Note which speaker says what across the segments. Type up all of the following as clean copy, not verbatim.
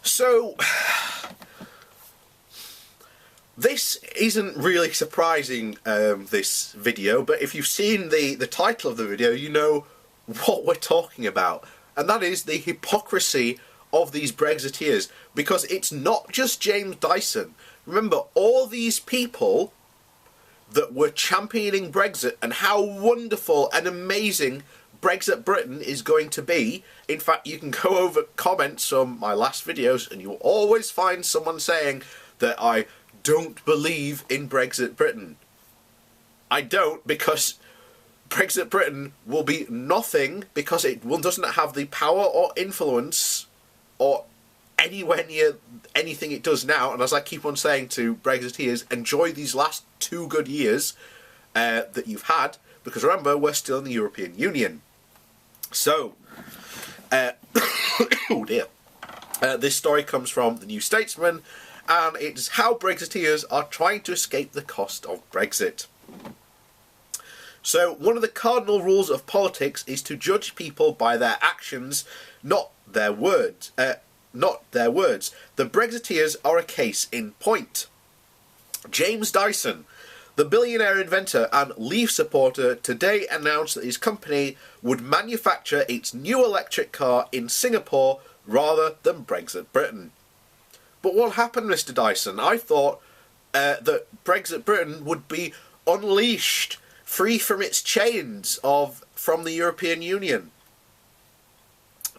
Speaker 1: So, this isn't really surprising, this video, but if you've seen the title of the video, you know what we're talking about. And that is the hypocrisy of these Brexiteers. Because it's not just James Dyson. Remember, all these people that were championing Brexit and how wonderful and amazing Brexit Britain is going to be. In fact, you can go over comments from my last videos and you'll always find someone saying that I don't believe in Brexit Britain. I don't, because Brexit Britain will be nothing, because it doesn't have the power or influence or anywhere near anything it does now. And as I keep on saying to Brexiteers, enjoy these last 2 good years that you've had, because remember, we're still in the European Union. So, oh dear. This story comes from the New Statesman, and it's how Brexiteers are trying to escape the cost of Brexit. So, one of the cardinal rules of politics is to judge people by their actions, not their words. The Brexiteers are a case in point. James Dyson, the billionaire inventor and Leave supporter, today announced that his company would manufacture its new electric car in Singapore rather than Brexit Britain. But what happened, Mr. Dyson? I thought that Brexit Britain would be unleashed, free from its chains from the European Union.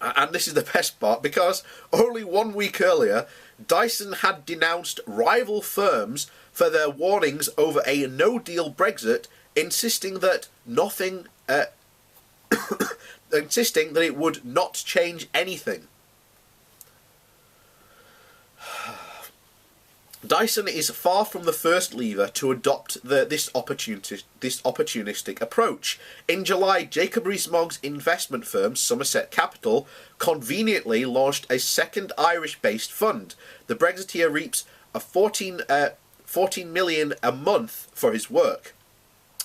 Speaker 1: And this is the best part, because only 1 week earlier, Dyson had denounced rival firms for their warnings over a no-deal Brexit, insisting that insisting that it would not change anything. Dyson is far from the first leaver to adopt this opportunistic approach. In July, Jacob Rees-Mogg's investment firm, Somerset Capital, conveniently launched a second Irish-based fund. The Brexiteer reaps a 14 million a month for his work.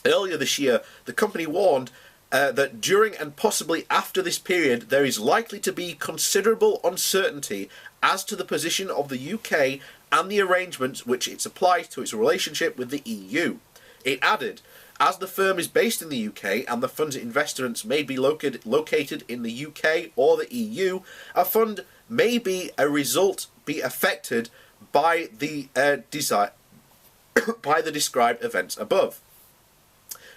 Speaker 1: Earlier this year, the company warned that during and possibly after this period, there is likely to be considerable uncertainty as to the position of the UK and the arrangements which it applies to its relationship with the EU. It added, as the firm is based in the UK and the fund's investments may be located in the UK or the EU, a fund may be affected by the described events above.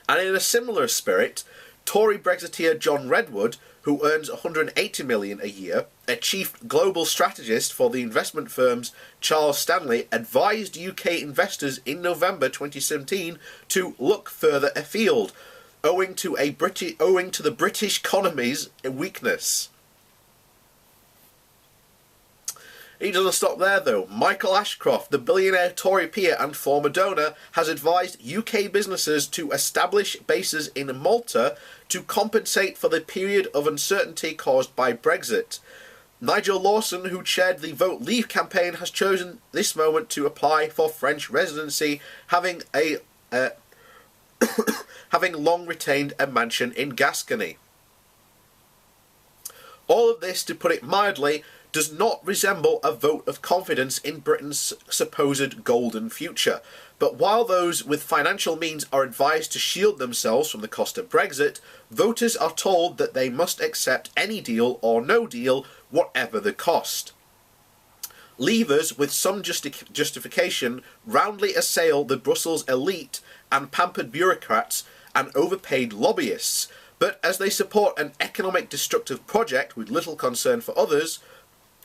Speaker 1: And in a similar spirit, Tory Brexiteer John Redwood, who earns $180 million a year, a chief global strategist for the investment firms Charles Stanley, advised UK investors in November 2017 to look further afield, owing to the British economy's weakness. He doesn't stop there though. Michael Ashcroft, the billionaire Tory peer and former donor, has advised UK businesses to establish bases in Malta to compensate for the period of uncertainty caused by Brexit. Nigel Lawson, who chaired the Vote Leave campaign, has chosen this moment to apply for French residency, having long retained a mansion in Gascony. All of this, to put it mildly, does not resemble a vote of confidence in Britain's supposed golden future. But while those with financial means are advised to shield themselves from the cost of Brexit, voters are told that they must accept any deal or no deal, whatever the cost. Leavers, with some justification, roundly assail the Brussels elite and pampered bureaucrats and overpaid lobbyists. But as they support an economic destructive project with little concern for others'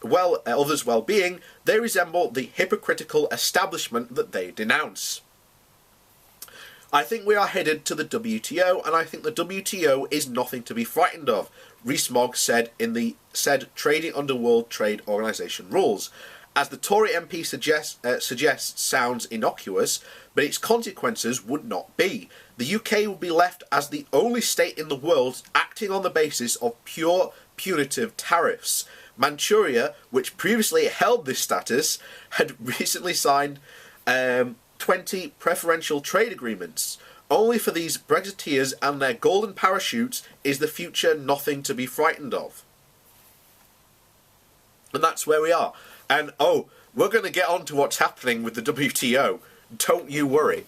Speaker 1: well-being, they resemble the hypocritical establishment that they denounce. I think we are headed to the WTO, and I think the WTO is nothing to be frightened of, Rees-Mogg said trading under World Trade Organization rules. As the Tory MP suggests sounds innocuous, but its consequences would not be. The UK would be left as the only state in the world acting on the basis of pure punitive tariffs. Manchuria, which previously held this status, had recently signed 20 preferential trade agreements. Only for these Brexiteers and their golden parachutes is the future nothing to be frightened of. And that's where we are. And, oh, we're going to get on to what's happening with the WTO. Don't you worry.